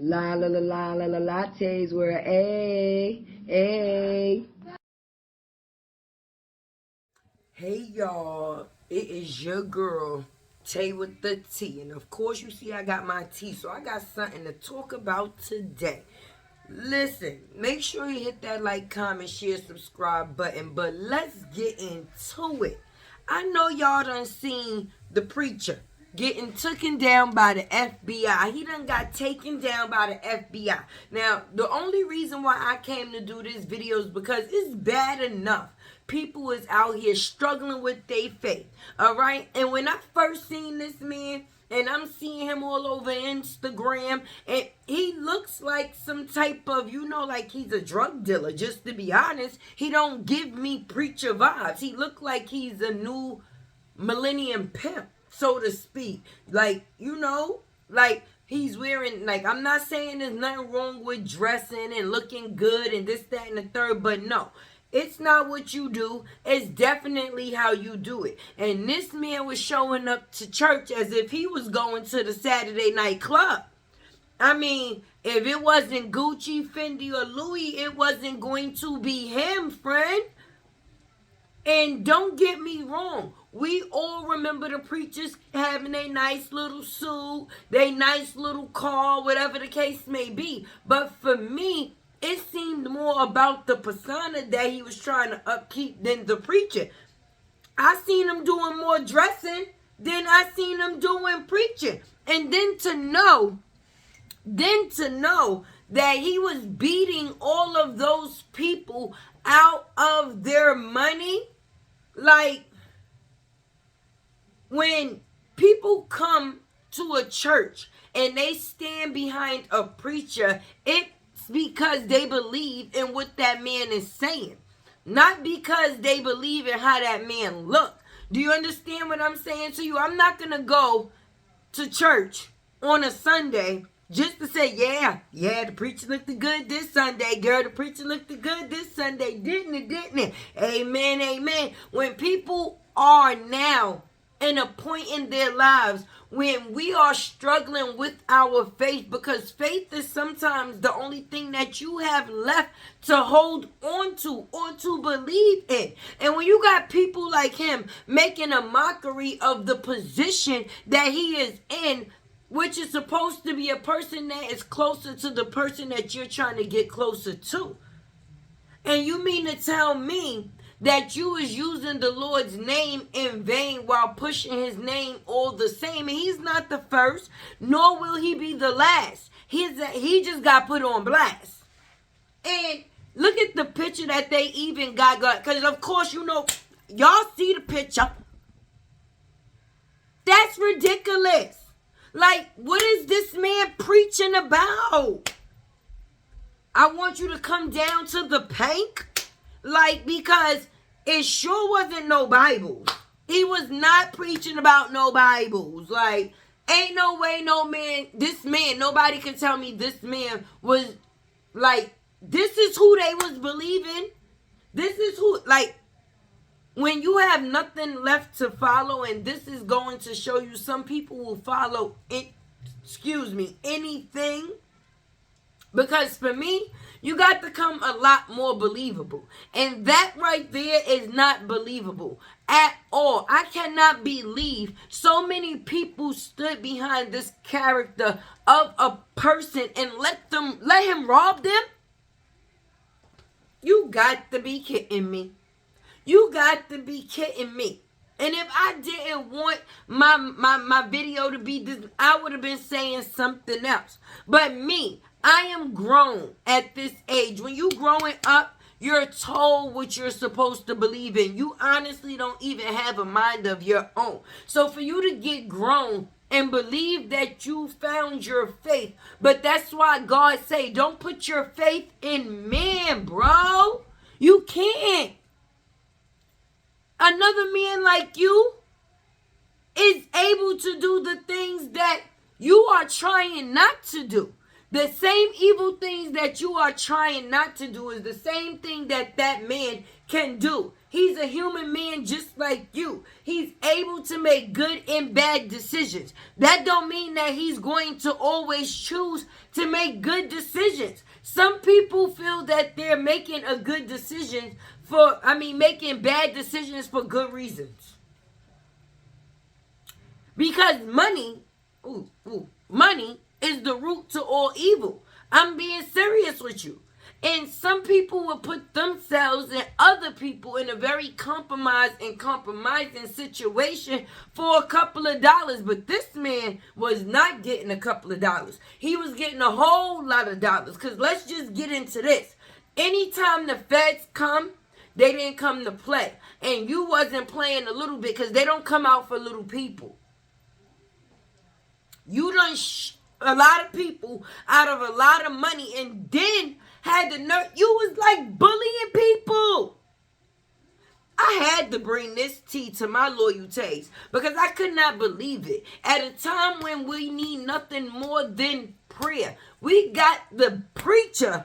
La la la la la la lattes were a. Hey y'all, it is your girl Tay with the T, and of course you see I got my tea, so I got something to talk about today. Listen, make sure you hit that like, comment, share, subscribe button, but let's get into it. I know y'all done seen the preacher getting taken down by the FBI. He done got taken down by the FBI. Now, the only reason why I came to do this video is because it's bad enough people is out here struggling with their faith. All right? And when I first seen this man, and I'm seeing him all over Instagram, and he looks like some type of, like he's a drug dealer, just to be honest. He don't give me preacher vibes. He look like he's a new millennium pimp, so to speak. Like he's wearing, like, I'm not saying there's nothing wrong with dressing and looking good and this, that, and the third, but no. It's not what you do. It's definitely how you do it. And this man was showing up to church as if he was going to the Saturday night club. I mean, if it wasn't Gucci, Fendi, or Louis, it wasn't going to be him, friend. And don't get me wrong. We all remember the preachers having a nice little suit, their nice little car, whatever the case may be. But for me, it seemed more about the persona that he was trying to upkeep than the preacher. I seen him doing more dressing than I seen him doing preaching. And then to know that he was beating all of those people out of their money. Like, when people come to a church and they stand behind a preacher, it's because they believe in what that man is saying, not because they believe in how that man look. Do you understand what I'm saying to you? I'm not gonna go to church on a Sunday just to say, yeah, the preacher looked good this Sunday, girl. The preacher looked good this Sunday, didn't it? Amen, amen. When people are now in a point in their lives when we are struggling with our faith, because faith is sometimes the only thing that you have left to hold on to or to believe in. And when you got people like him making a mockery of the position that he is in, which is supposed to be a person that is closer to the person that you're trying to get closer to. And you mean to tell me that you is using the Lord's name in vain while pushing his name all the same? And he's not the first, nor will he be the last. He just got put on blast. And look at the picture that they even got. Because, of course, y'all see the picture. That's ridiculous. Like, what is this man preaching about? I want you to come down to the pank. Like, because it sure wasn't no Bibles. He was not preaching about no Bibles. Like, ain't no way nobody can tell me this man was, like, this is who they was believing. This is who, like, when you have nothing left to follow, and this is going to show you some people will follow, anything. Because for me, you got to come a lot more believable. And that right there is not believable at all. I cannot believe so many people stood behind this character of a person and let him rob them. You got to be kidding me. You got to be kidding me. And if I didn't want my video to be this, I would have been saying something else. But me, I am grown at this age. When you growing up, you're told what you're supposed to believe in. You honestly don't even have a mind of your own. So for you to get grown and believe that you found your faith, but that's why God say, don't put your faith in man, bro. You can't. Another man like you is able to do the things that you are trying not to do. The same evil things that you are trying not to do is the same thing that man can do. He's a human man just like you. He's able to make good and bad decisions. That don't mean that he's going to always choose to make good decisions. Some people feel that they're making a good decision making bad decisions for good reasons. Because money is the root to all evil. I'm being serious with you. And some people will put themselves and other people in a very compromising situation for a couple of dollars. But this man was not getting a couple of dollars. He was getting a whole lot of dollars. Because let's just get into this. Anytime the feds come, they didn't come to play. And you wasn't playing a little bit because they don't come out for little people. You done a lot of people out of a lot of money and then had the nerve. You was like bullying people. I had to bring this tea to my loyalties because I could not believe it. At a time when we need nothing more than prayer, we got the preacher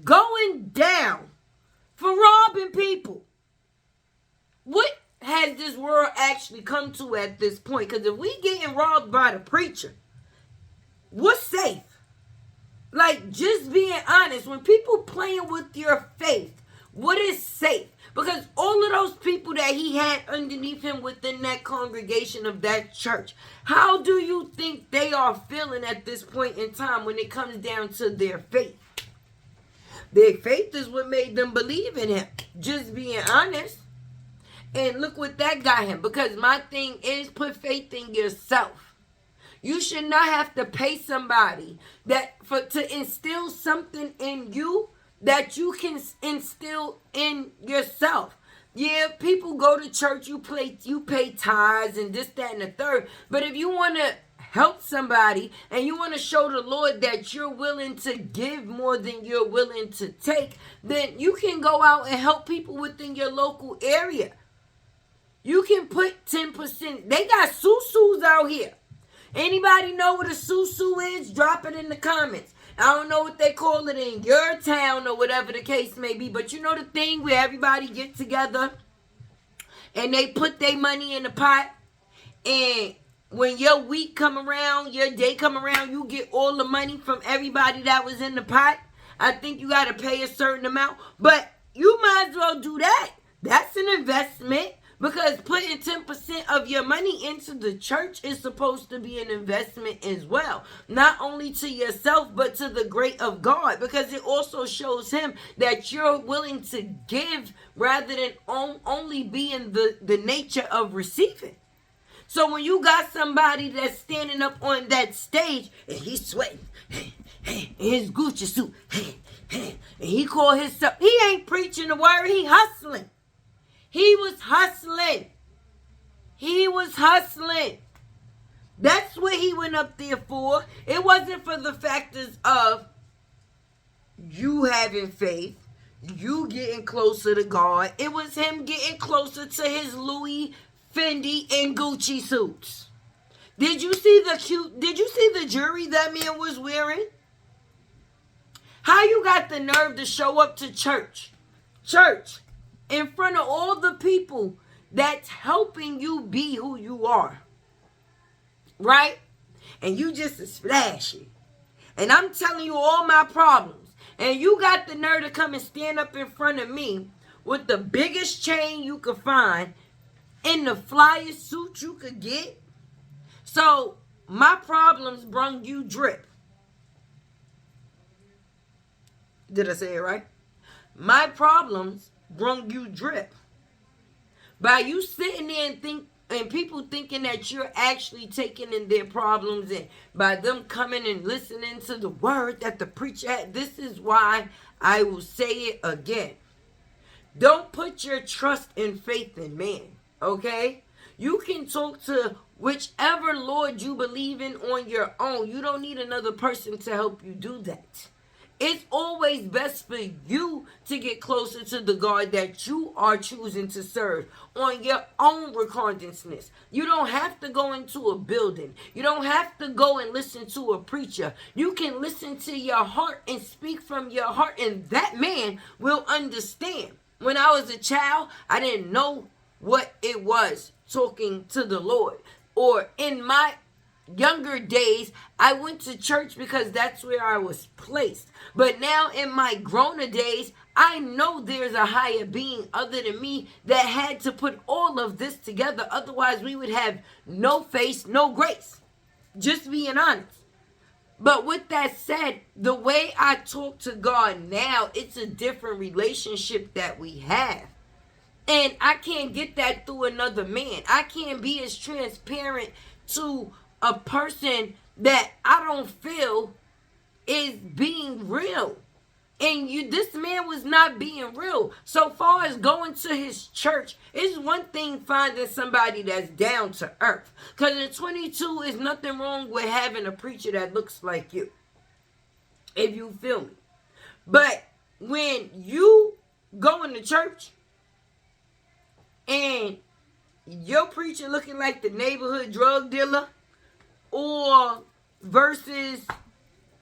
going down for robbing people. What has this world actually come to at this point? Because if we getting robbed by the preacher, what's safe? Like, just being honest, when people playing with your faith, what is safe? Because all of those people that he had underneath him within that congregation of that church, how do you think they are feeling at this point in time when it comes down to their faith? Their faith is what made them believe in him. Just being honest. And look what that got him. Because my thing is, put faith in yourself. You should not have to pay somebody to instill something in you that you can instill in yourself. Yeah, people go to church, you pay tithes and this, that, and the third. But if you want to help somebody and you want to show the Lord that you're willing to give more than you're willing to take, then you can go out and help people within your local area. You can put 10%. They got susus out here. Anybody know what a susu is? Drop it in the comments. I don't know what they call it in your town or whatever the case may be. But you know the thing where everybody get together and they put their money in the pot. And when your week come around, your day come around, you get all the money from everybody that was in the pot. I think you got to pay a certain amount. But you might as well do that. That's an investment. Because putting 10% of your money into the church is supposed to be an investment as well. Not only to yourself, but to the great of God. Because it also shows him that you're willing to give rather than only be in the nature of receiving. So when you got somebody that's standing up on that stage and he's sweating in his Gucci suit and he call himself, he ain't preaching the word, he hustling. He was hustling. He was hustling. That's what he went up there for. It wasn't for the factors of you having faith, you getting closer to God. It was him getting closer to his Louis, Fendi, and Gucci suits. Did you see the jewelry that man was wearing? How you got the nerve to show up to church? In front of all the people that's helping you be who you are. Right? And you just as flashy. And I'm telling you all my problems. And you got the nerve to come and stand up in front of me with the biggest chain you could find in the flyest suit you could get. So my problems brung you drip. Did I say it right? My problems brung you drip. By you sitting there and people thinking that you're actually taking in their problems, and by them coming and listening to the word that the preacher had, this is why I will say it again. Don't put your trust and faith in man, okay? You can talk to whichever Lord you believe in on your own. You don't need another person to help you do that. It's always best for you to get closer to the God that you are choosing to serve on your own recognizance. You don't have to go into a building. You don't have to go and listen to a preacher. You can listen to your heart and speak from your heart, and that man will understand. When I was a child, I didn't know what it was talking to the Lord. Or in my younger days, I went to church because that's where I was placed. But now in my growner days, I know there's a higher being other than me that had to put all of this together. Otherwise, we would have no face, no grace. Just being honest. But with that said, the way I talk to God now, it's a different relationship that we have. And I can't get that through another man. I can't be as transparent to a person that I don't feel is being real. And this man was not being real. So far as going to his church, it's one thing finding somebody that's down to earth. Because in 22, is nothing wrong with having a preacher that looks like you. If you feel me. But when you go into church and your preacher looking like the neighborhood drug dealer, or versus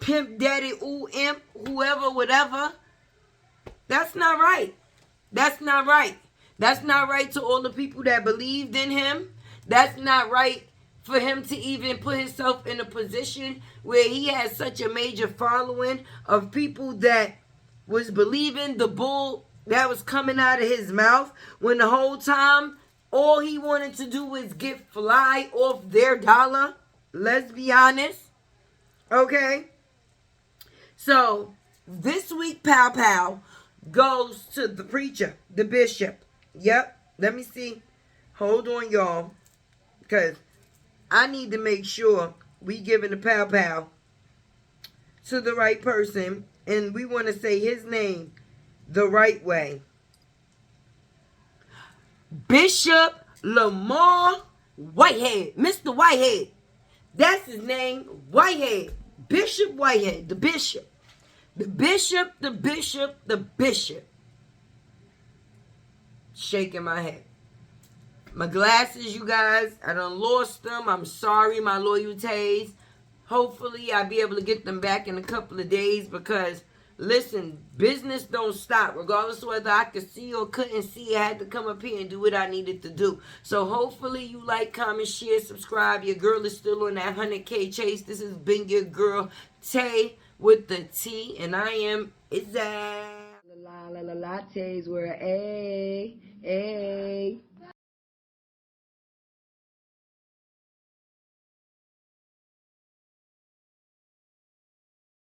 Pimp Daddy, ooh, imp, whoever, whatever. That's not right. That's not right. That's not right to all the people that believed in him. That's not right for him to even put himself in a position where he has such a major following of people that was believing the bull that was coming out of his mouth, when the whole time all he wanted to do was get fly off their dollar. Let's be honest. Okay? So, this week, Pow Pow goes to the preacher, the bishop. Yep. Let me see. Hold on, y'all. Because I need to make sure we giving the Pow Pow to the right person. And we want to say his name the right way. Bishop Lamar Whitehead. Mr. Whitehead. That's his name. Whitehead. Bishop Whitehead. The bishop. The bishop, the bishop, the bishop. Shaking my head. My glasses, you guys, I done lost them. I'm sorry, my loyalties. Hopefully, I'll be able to get them back in a couple of days because, listen, business don't stop. Regardless of whether I could see or couldn't see, I had to come up here and do what I needed to do. So, hopefully, you like, comment, share, subscribe. Your girl is still on that 100K chase. This has been your girl, Tay, with the T, and I am Izzy. La la la lattes were a.